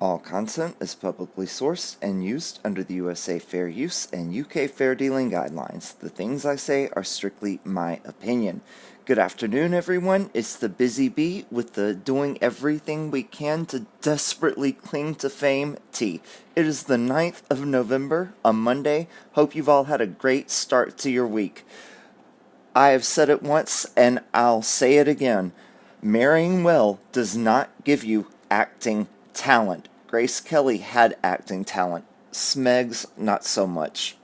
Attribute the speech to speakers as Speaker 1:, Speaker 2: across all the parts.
Speaker 1: All content is publicly sourced and used under the USA Fair Use and UK Fair Dealing Guidelines. The things I say are strictly my opinion. Good afternoon, everyone. It's the Bizzy Bee with the doing everything we can to desperately cling to fame tea. It is the 9th of November, a Monday. Hope you've all had a great start to your week. I have said it once and I'll say it again. Marrying well does not give you acting talent. Grace Kelly had acting talent. Smegs, not so much.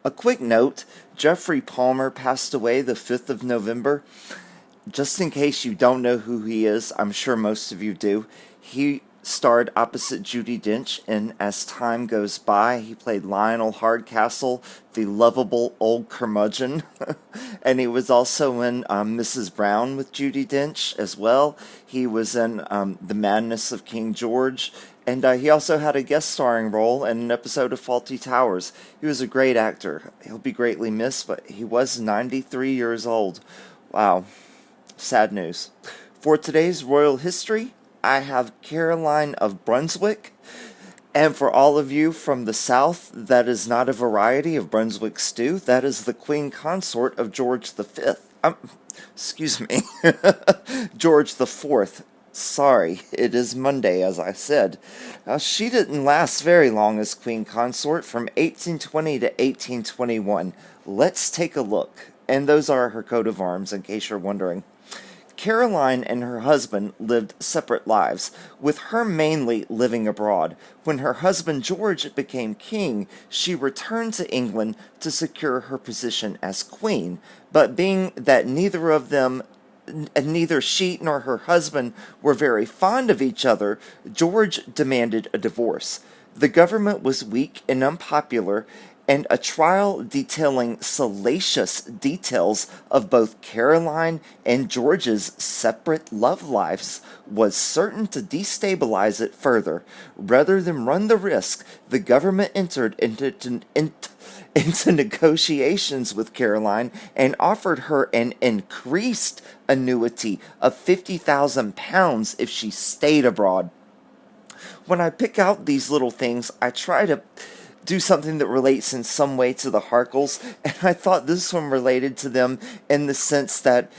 Speaker 1: A quick note, Geoffrey Palmer passed away the 5th of November. Just in case you don't know who he is, I'm sure most of you do. He starred opposite Judi Dench, and as time goes by, he played Lionel Hardcastle, the lovable old curmudgeon. And he was also in Mrs. Brown with Judi Dench as well. He was in The Madness of King George, and he also had a guest starring role in an episode of Fawlty Towers. He was a great actor. He'll be greatly missed, but he was 93 years old. Wow. Sad news. For today's royal history, I have Caroline of Brunswick, and for all of you from the South, that is not a variety of Brunswick stew. That is the Queen Consort of George V. Excuse me, George IV. Sorry, it is Monday, as I said. She didn't last very long as Queen Consort, from 1820 to 1821. Let's take a look. And those are her coat of arms, in case you're wondering. Caroline and her husband lived separate lives, with her mainly living abroad. When her husband George became king, she returned to England to secure her position as queen, but being that neither she nor her husband were very fond of each other, George demanded a divorce. The government was weak and unpopular, and a trial detailing salacious details of both Caroline and George's separate love lives was certain to destabilize it further. Rather than run the risk, the government entered into negotiations with Caroline and offered her an increased annuity of £50,000 if she stayed abroad. When I pick out these little things, I try to do something that relates in some way to the Harkles, and I thought this one related to them in the sense that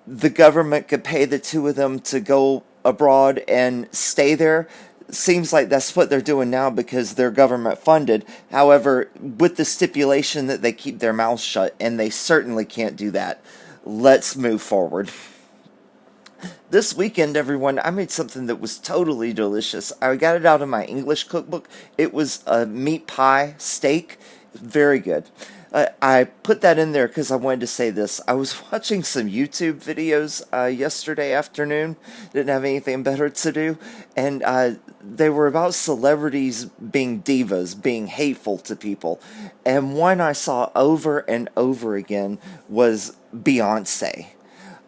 Speaker 1: the government could pay the two of them to go abroad and stay there. Seems like that's what they're doing now because they're government funded. However, with the stipulation that they keep their mouths shut, and they certainly can't do that. Let's move forward. This weekend, everyone, I made something that was totally delicious. I got it out of my English cookbook. It was a meat pie steak. Very good. I put that in there because I wanted to say this. I was watching some YouTube videos yesterday afternoon. Didn't have anything better to do. And they were about celebrities being divas, being hateful to people. And one I saw over and over again was Beyonce.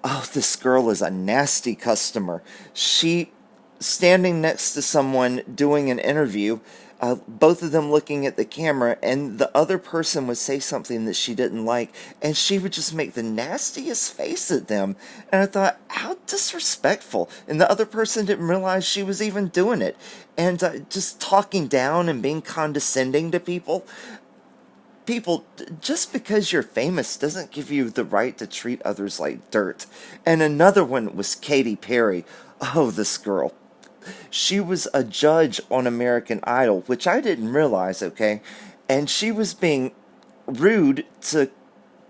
Speaker 1: Oh, this girl is a nasty customer. She, standing next to someone doing an interview, both of them looking at the camera, and the other person would say something that she didn't like, and she would just make the nastiest face at them. And I thought, how disrespectful. And the other person didn't realize she was even doing it. And just talking down and being condescending to people. People, just because you're famous doesn't give you the right to treat others like dirt. And another one was Katy Perry. Oh, this girl. She was a judge on American Idol, which I didn't realize, okay? And she was being rude to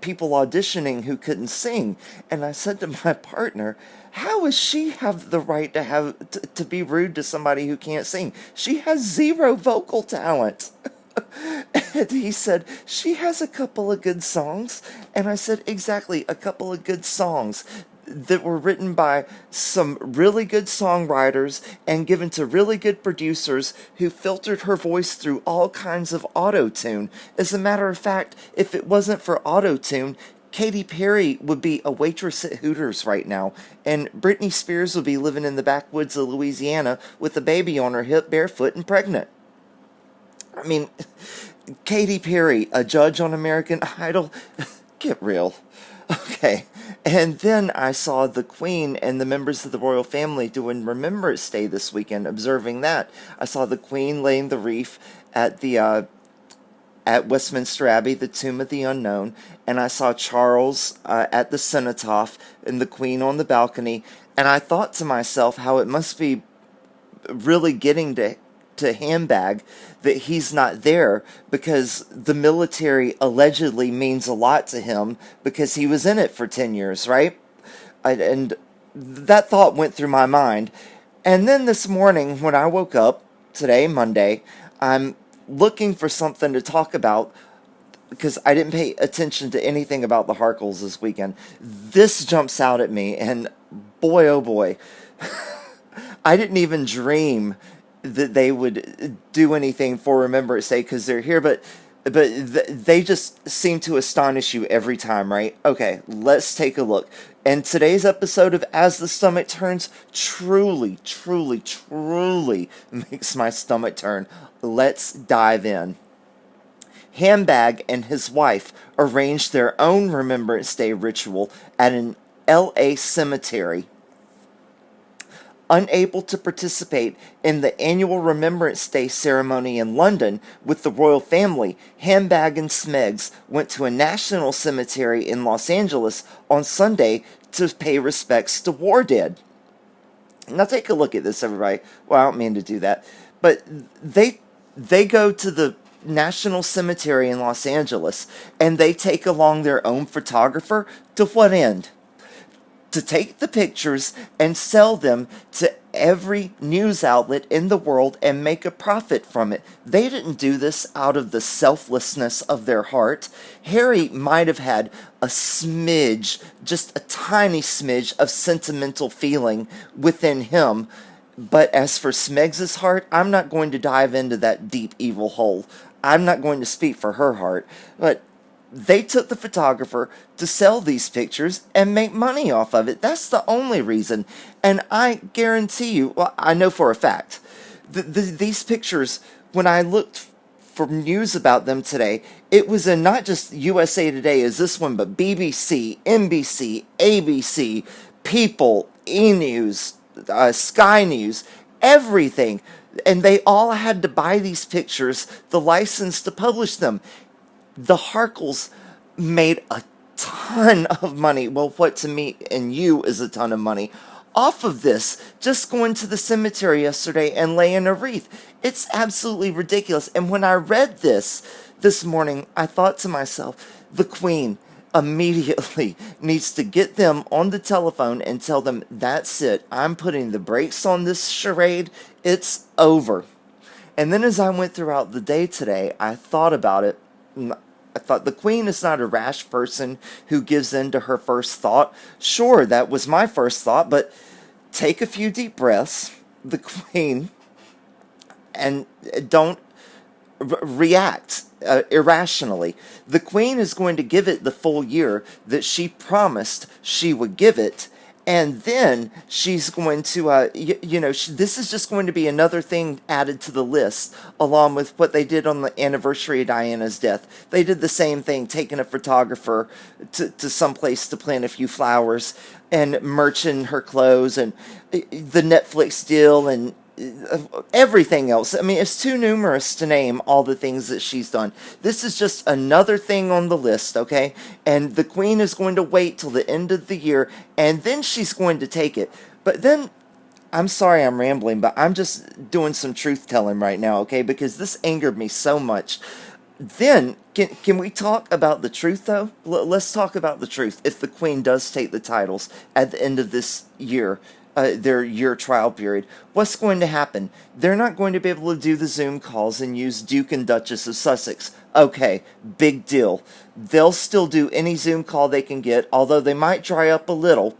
Speaker 1: people auditioning who couldn't sing. And I said to my partner, how does she have the right to be rude to somebody who can't sing? She has zero vocal talent. And he said, she has a couple of good songs. And I said, exactly, a couple of good songs that were written by some really good songwriters and given to really good producers who filtered her voice through all kinds of auto-tune. As a matter of fact, if it wasn't for auto-tune, Katy Perry would be a waitress at Hooters right now, and Britney Spears would be living in the backwoods of Louisiana with a baby on her hip, barefoot, and pregnant. I mean, Katy Perry, a judge on American Idol? Get real. Okay. And then I saw the Queen and the members of the royal family doing Remembrance Day this weekend, observing that. I saw the Queen laying the wreath at the at Westminster Abbey, the Tomb of the Unknown, and I saw Charles at the cenotaph and the Queen on the balcony, and I thought to myself how it must be really getting to Handbag that he's not there, because the military allegedly means a lot to him because he was in it for 10 years, right? And that thought went through my mind. And then this morning when I woke up, today, Monday, I'm looking for something to talk about because I didn't pay attention to anything about the Harkles this weekend. This jumps out at me, and boy, oh boy, I didn't even dream that they would do anything for Remembrance Day because they're here, but they just seem to astonish you every time, right? Okay, let's take a look. And today's episode of As the Stomach Turns truly, truly, truly makes my stomach turn. Let's dive in. Handbag and his wife arranged their own Remembrance Day ritual at an LA cemetery. Unable to participate in the annual Remembrance Day ceremony in London with the royal family, Handbag and Smegs went to a national cemetery in Los Angeles on Sunday to pay respects to war dead. Now take a look at this, everybody. Well, I don't mean to do that, but they go to the National Cemetery in Los Angeles and they take along their own photographer. To what end? To take the pictures and sell them to every news outlet in the world and make a profit from it. They didn't do this out of the selflessness of their heart. Harry might have had a smidge, just a tiny smidge of sentimental feeling within him. But as for Smegs' heart, I'm not going to dive into that deep evil hole. I'm not going to speak for her heart. But they took the photographer to sell these pictures and make money off of it. That's the only reason. And I guarantee you, well, I know for a fact, these pictures, when I looked for news about them today, it was in not just USA Today as this one, but BBC, NBC, ABC, People, E! News, Sky News, everything. And they all had to buy these pictures, the license to publish them. The Harkles made a ton of money. Well, what to me and you is a ton of money off of this, just going to the cemetery yesterday and laying a wreath. It's absolutely ridiculous. And when I read this morning, I thought to myself, the Queen immediately needs to get them on the telephone and tell them, that's it. I'm putting the brakes on this charade. It's over. And then as I went throughout the day today, I thought about it. I thought the Queen is not a rash person who gives in to her first thought. Sure, that was my first thought, but take a few deep breaths, the Queen, and don't react irrationally. The Queen is going to give it the full year that she promised she would give it. And then she's going to, this is just going to be another thing added to the list, along with what they did on the anniversary of Diana's death. They did the same thing, taking a photographer to someplace to plant a few flowers and merching her clothes and the Netflix deal and everything else. I mean, it's too numerous to name all the things that she's done. This is just another thing on the list, okay? And the Queen is going to wait till the end of the year, and then she's going to take it. But then, I'm sorry I'm rambling, but I'm just doing some truth-telling right now, okay? Because this angered me so much. Then, can we talk about the truth, though? Let's talk about the truth. If the Queen does take the titles at the end of this year, their year trial period, what's going to happen? They're not going to be able to do the Zoom calls and use Duke and Duchess of Sussex. Okay, big deal. They'll still do any Zoom call they can get, although they might dry up a little.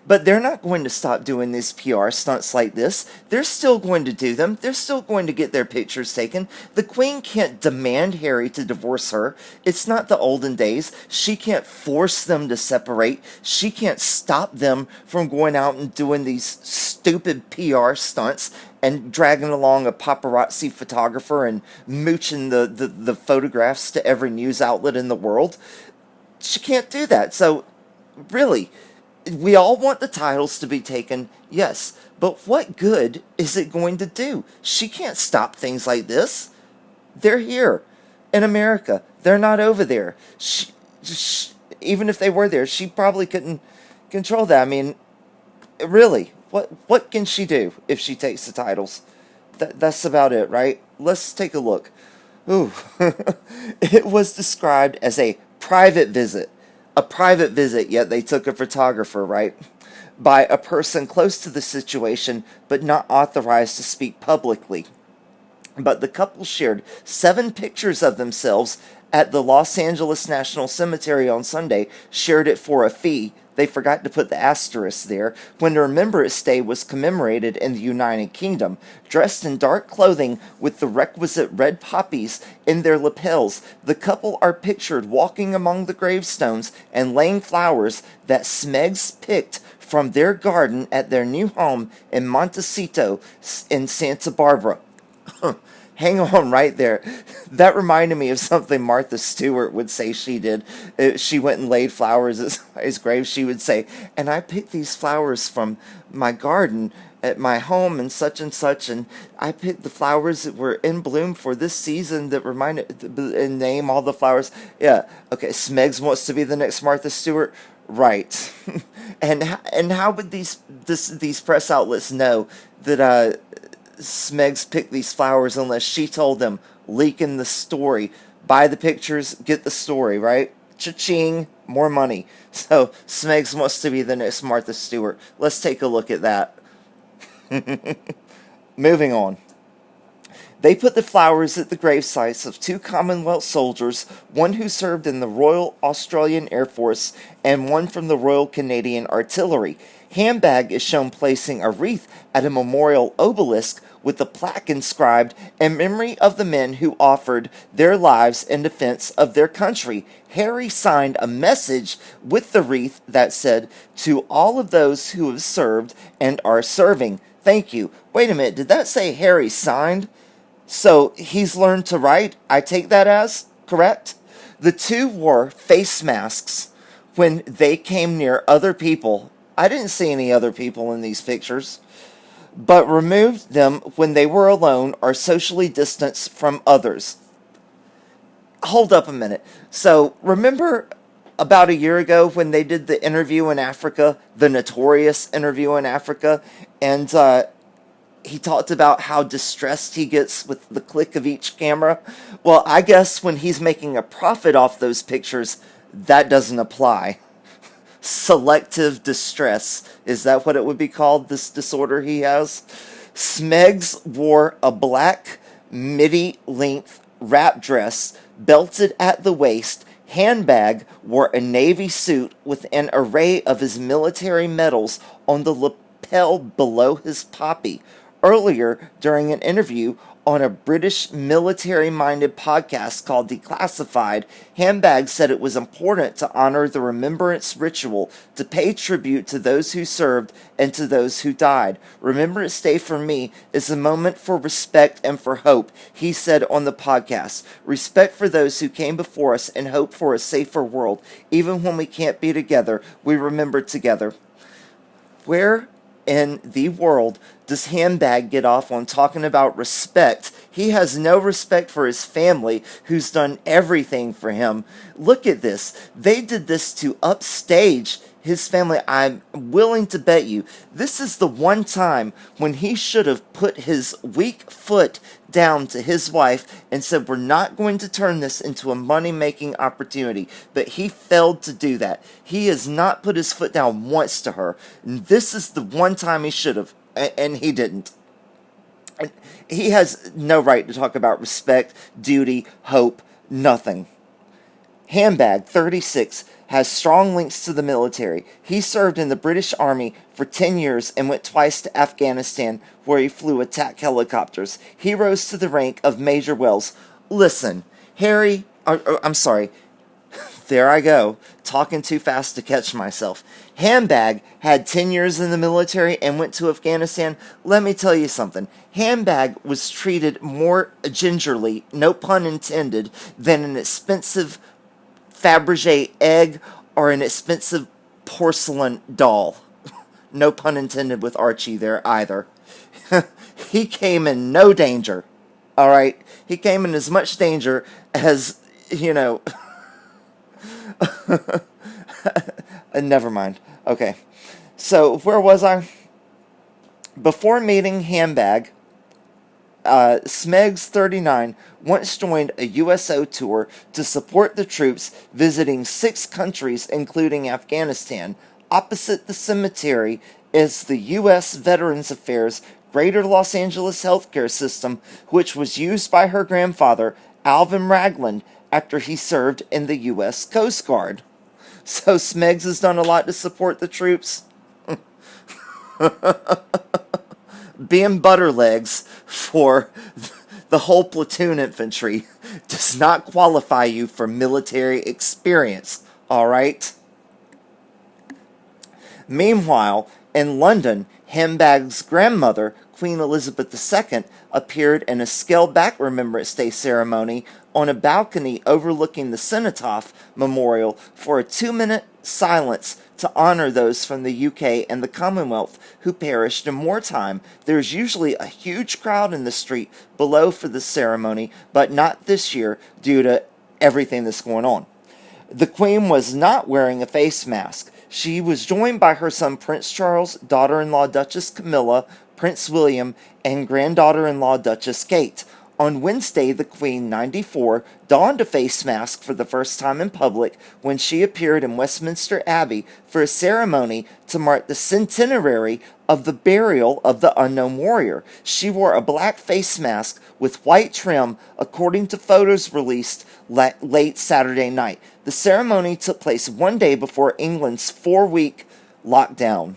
Speaker 1: But they're not going to stop doing these PR stunts like this. They're still going to do them. They're still going to get their pictures taken. The Queen can't demand Harry to divorce her. It's not the olden days. She can't force them to separate. She can't stop them from going out and doing these stupid PR stunts and dragging along a paparazzi photographer and mooching the photographs to every news outlet in the world. She can't do that. So Really, we all want the titles to be taken, yes, but what good is it going to do? She can't stop things like this. They're here in America. They're not over there. Even if they were there, she probably couldn't control that. I mean, really, what can she do if she takes the titles? That's about it, right? Let's take a look. Ooh, it was described as a private visit. A private visit, yet they took a photographer, right? By a person close to the situation, but not authorized to speak publicly. But the couple shared 7 pictures of themselves at the Los Angeles National Cemetery on Sunday, shared it for a fee. They forgot to put the asterisk there when the Remembrance Day was commemorated in the United Kingdom. Dressed in dark clothing with the requisite red poppies in their lapels, the couple are pictured walking among the gravestones and laying flowers that Smegs picked from their garden at their new home in Montecito in Santa Barbara. Hang on right there. That reminded me of something Martha Stewart would say she did. She went and laid flowers at his grave. She would say, and I picked these flowers from my garden at my home and I picked the flowers that were in bloom for this season that reminded, and name all the flowers. Yeah, okay, Smegs wants to be the next Martha Stewart. Right. and how would these press outlets know that Smegs picked these flowers unless she told them, leaking the story? Buy the pictures, get the story, right? Cha-ching, more money. So Smegs wants to be the next Martha Stewart. Let's take a look at that. Moving on. They put the flowers at the grave sites of 2 Commonwealth soldiers, one who served in the Royal Australian Air Force and one from the Royal Canadian Artillery. Handbag is shown placing a wreath at a memorial obelisk with a plaque inscribed in memory of the men who offered their lives in defense of their country. Harry signed a message with the wreath that said, "To all of those who have served and are serving, thank you." Wait a minute, did that say Harry signed? So he's learned to write, I take that as, correct? The 2 wore face masks when they came near other people. I didn't see any other people in these pictures, but removed them when they were alone or socially distanced from others. Hold up a minute. So remember about a year ago when they did the interview in Africa, the notorious interview in Africa, and he talked about how distressed he gets with the click of each camera? Well, I guess when he's making a profit off those pictures, that doesn't apply. Selective distress. Is that what it would be called, this disorder he has? Smegs wore a black midi-length wrap dress, belted at the waist. Handbag wore a navy suit with an array of his military medals on the lapel below his poppy. Earlier, during an interview on a British military-minded podcast called Declassified, Handbag said it was important to honor the remembrance ritual, to pay tribute to those who served and to those who died. Remembrance Day for me is a moment for respect and for hope, he said on the podcast. Respect for those who came before us and hope for a safer world. Even when we can't be together, we remember together. Where in the world does Handbag get off on talking about respect? He has no respect for his family, who's done everything for him. Look at this. They did this to upstage his family. I'm willing to bet you this is the one time when he should have put his weak foot down to his wife and said, we're not going to turn this into a money-making opportunity. But he failed to do that. He has not put his foot down once to her. And this is the one time he should have, and he didn't. He has no right to talk about respect, duty, hope, nothing. Handbag, 36, has strong links to the military. He served in the British Army for 10 years and went twice to Afghanistan, where he flew attack helicopters. He rose to the rank of Major Wells. Listen, Harry, I'm sorry, there I go, talking too fast to catch myself. Handbag had 10 years in the military and went to Afghanistan. Let me tell you something. Handbag was treated more gingerly, no pun intended, than an expensive Fabergé egg or an expensive porcelain doll. No pun intended with Archie there either. He came in no danger. All right? He came in as much danger as, never mind. Okay. So, where was I? Before meeting Handbag, Smegs 39 once joined a USO tour to support the troops visiting 6 countries, including Afghanistan. Opposite the cemetery is the U.S. Veterans Affairs Greater Los Angeles healthcare system, which was used by her grandfather, Alvin Ragland, after he served in the U.S. Coast Guard. So Smegs has done a lot to support the troops. Being butterlegs for the whole platoon infantry does not qualify you for military experience, alright? Meanwhile, in London, Handbag's grandmother, Queen Elizabeth II, appeared in a scaled-back Remembrance Day ceremony on a balcony overlooking the Cenotaph Memorial for a 2-minute silence to honor those from the UK and the Commonwealth who perished in wartime. There's usually a huge crowd in the street below for the ceremony, but not this year due to everything that's going on. The Queen was not wearing a face mask. She was joined by her son Prince Charles, daughter-in-law Duchess Camilla, Prince William, and granddaughter-in-law Duchess Kate. On Wednesday, the Queen, 94, donned a face mask for the first time in public when she appeared in Westminster Abbey for a ceremony to mark the centenary of the burial of the unknown warrior. She wore a black face mask with white trim, according to photos released late Saturday night. The ceremony took place one day before England's 4-week lockdown.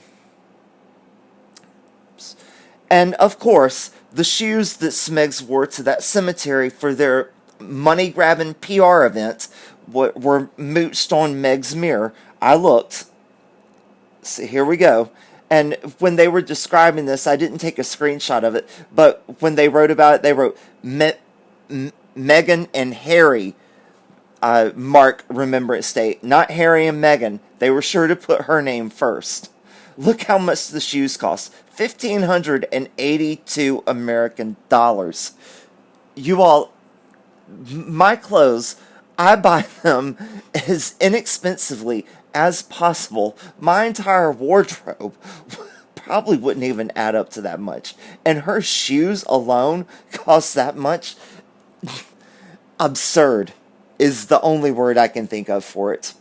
Speaker 1: And, of course, the shoes that Smegs wore to that cemetery for their money-grabbing PR event were mooched on Meg's mirror. I looked. So here we go. And when they were describing this, I didn't take a screenshot of it, but when they wrote about it, they wrote, Meghan and Harry mark Remembrance Day. Not Harry and Meghan. They were sure to put her name first. Look how much the shoes cost. $1,582 American dollars. You all, my clothes, I buy them as inexpensively as possible. My entire wardrobe probably wouldn't even add up to that much. And her shoes alone cost that much. Absurd is the only word I can think of for it.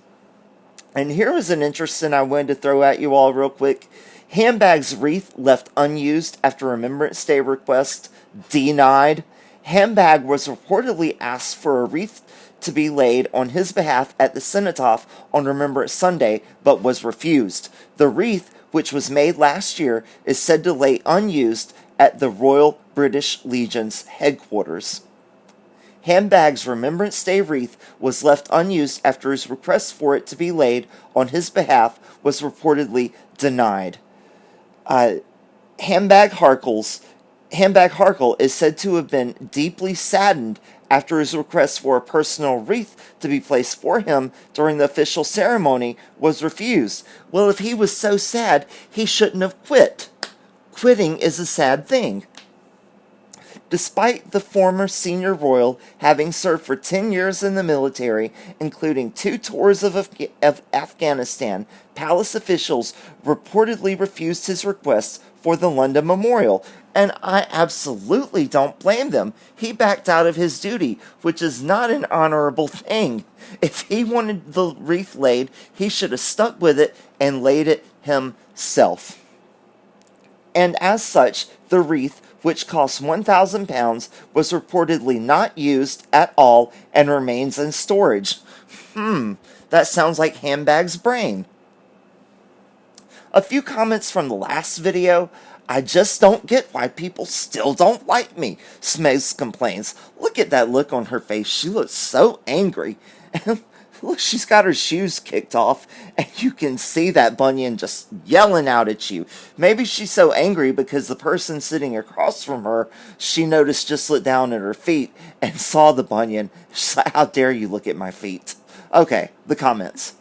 Speaker 1: And here was an interesting I wanted to throw at you all real quick. Handbag's wreath left unused after Remembrance Day request denied. Handbag was reportedly asked for a wreath to be laid on his behalf at the Cenotaph on Remembrance Sunday, but was refused. The wreath, which was made last year, is said to lay unused at the Royal British Legion's headquarters. Handbag's Remembrance Day wreath was left unused after his request for it to be laid on his behalf was reportedly denied. Handbag Harkle is said to have been deeply saddened after his request for a personal wreath to be placed for him during the official ceremony was refused. Well, if he was so sad, he shouldn't have quit. Quitting is a sad thing. Despite the former senior royal having served for 10 years in the military, including 2 tours of Afghanistan, palace officials reportedly refused his request for the London Memorial. And I absolutely don't blame them. He backed out of his duty, which is not an honorable thing. If he wanted the wreath laid, he should have stuck with it and laid it himself. And as such, the wreath, which cost £1,000, was reportedly not used at all and remains in storage. That sounds like Handbag's brain. A few comments from the last video. I just don't get why people still don't like me, Smegs complains. Look at that look on her face. She looks so angry. Look, she's got her shoes kicked off, and you can see that bunion just yelling out at you. Maybe she's so angry because the person sitting across from her, she noticed just looked down at her feet and saw the bunion. She's like, how dare you look at my feet? Okay, the comments.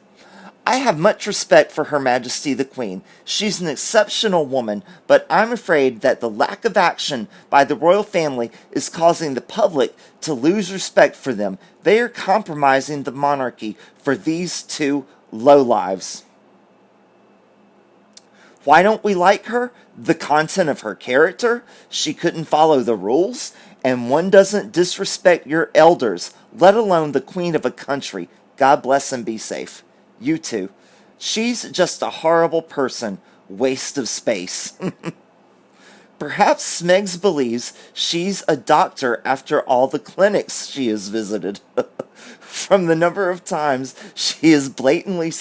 Speaker 1: I have much respect for Her Majesty the Queen. She's an exceptional woman, but I'm afraid that the lack of action by the royal family is causing the public to lose respect for them. They are compromising the monarchy for these two lowlives. Why don't we like her? The content of her character? She couldn't follow the rules? And one doesn't disrespect your elders, let alone the queen of a country. God bless and be safe. You too. She's just a horrible person. Waste of space. Perhaps Smegs believes she's a doctor after all the clinics she has visited. From the number of times she has blatantly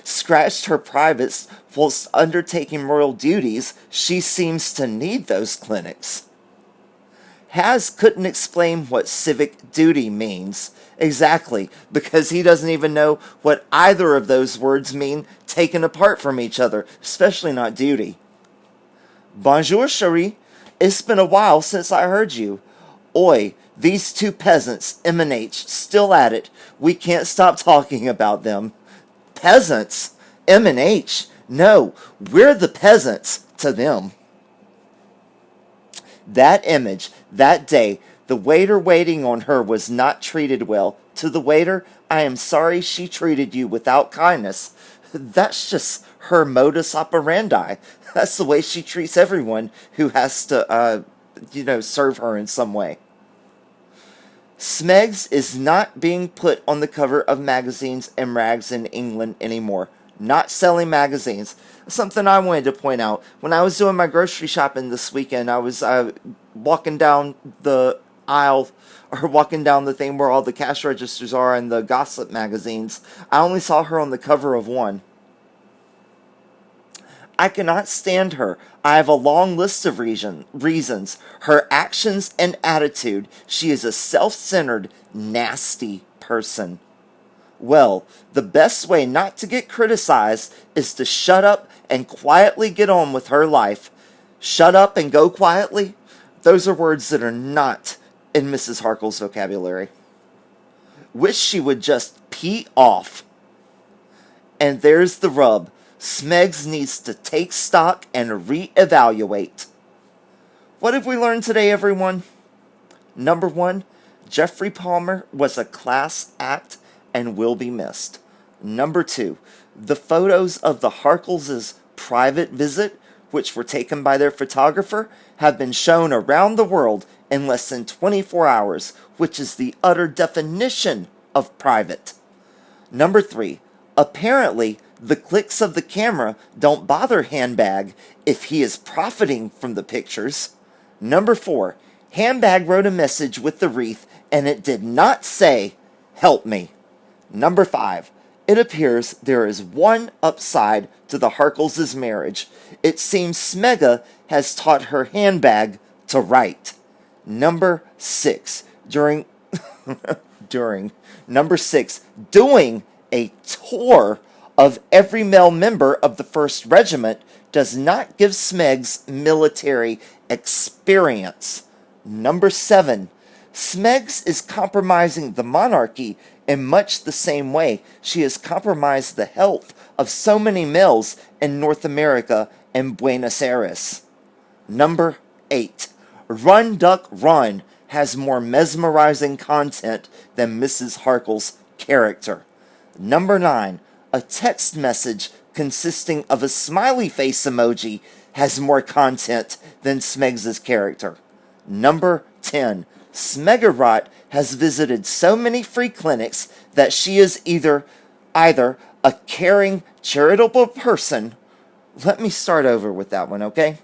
Speaker 1: scratched her privates whilst undertaking royal duties, she seems to need those clinics. Has couldn't explain what civic duty means. Exactly, because he doesn't even know what either of those words mean taken apart from each other, especially not duty. Bonjour, chérie. It's been a while since I heard you. Oi, these two peasants, M and H, still at it. We can't stop talking about them. Peasants? M and H? No, we're the peasants to them. That image, that day, the waiter waiting on her was not treated well. To the waiter, I am sorry she treated you without kindness. That's just her modus operandi. That's the way she treats everyone who has to, serve her in some way. Smegs is not being put on the cover of magazines and rags in England anymore. Not selling magazines. Something I wanted to point out. When I was doing my grocery shopping this weekend, I was walking down the aisle, or walking down the thing where all the cash registers are and the gossip magazines. I only saw her on the cover of one. I cannot stand her. I have a long list of reasons. Her actions and attitude. She is a self-centered, nasty person. Well, the best way not to get criticized is to shut up and quietly get on with her life. Shut up and go quietly? Those are words that are not in Mrs. Harkle's vocabulary. Wish she would just pee off. And there's the rub. Smegs needs to take stock and reevaluate. What have we learned today, everyone? Number 1, Geoffrey Palmer was a class act and will be missed. Number 2, the photos of the Harkles' private visit, which were taken by their photographer, have been shown around the world in less than 24 hours, which is the utter definition of private. Number 3, apparently the clicks of the camera don't bother Handbag if he is profiting from the pictures. Number 4, Handbag wrote a message with the wreath and it did not say, "Help me." Number 5, it appears there is one upside to the Harkles' marriage. It seems Smega has taught her Handbag to write. Number 6, doing a tour of every male member of the 1st Regiment does not give Smegs military experience. Number 7, Smegs is compromising the monarchy in much the same way she has compromised the health of so many males in North America and Buenos Aires. Number 8, Run Duck Run has more mesmerizing content than Mrs. Harkle's character. Number 9, a text message consisting of a smiley face emoji has more content than Smegs' character. Number 10, Smegarot has visited so many free clinics that she is either a caring, charitable person. Let me start over with that one, okay?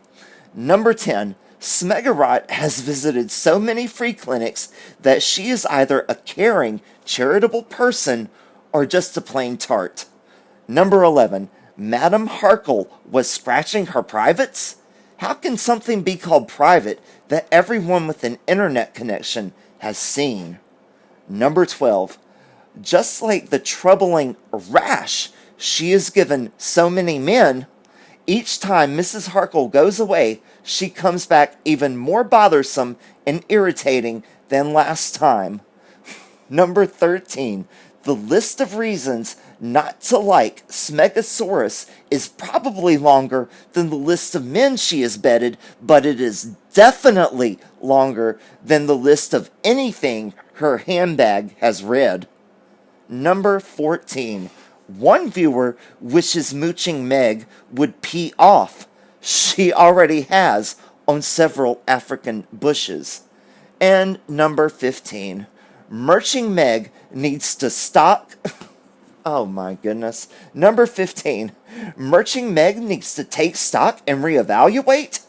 Speaker 1: Number 10, Smegarot has visited so many free clinics that she is either a caring, charitable person or just a plain tart. Number 11, Madame Harkle was scratching her privates? How can something be called private that everyone with an internet connection has seen? Number 12, just like the troubling rash she has given so many men, each time Mrs. Harkle goes away, she comes back even more bothersome and irritating than last time. Number 13, the list of reasons not to like Smegosaurus is probably longer than the list of men she has bedded, but it is definitely longer than the list of anything her handbag has read. Number 14. One viewer wishes mooching Meg would pee off. She already has on several African bushes. And number 15. Merching Meg needs to stock... Oh my goodness. Number 15. Merching Meg needs to take stock and reevaluate.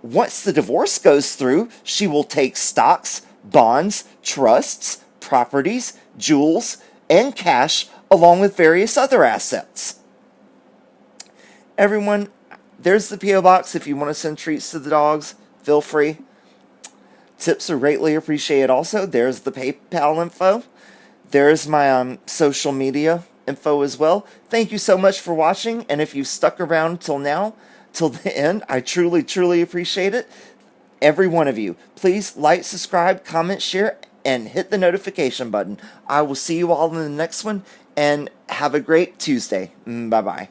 Speaker 1: Once the divorce goes through, she will take stocks, bonds, trusts, properties, jewels, and cash, along with various other assets. Everyone, there's the P.O. Box. If you want to send treats to the dogs, feel free. Tips are greatly appreciated also. There's the PayPal info. There's my social media info as well. Thank you so much for watching, and if you've stuck around till now, till the end, I truly, truly appreciate it. Every one of you. Please like, subscribe, comment, share, and hit the notification button. I will see you all in the next one, and have a great Tuesday. Bye-bye.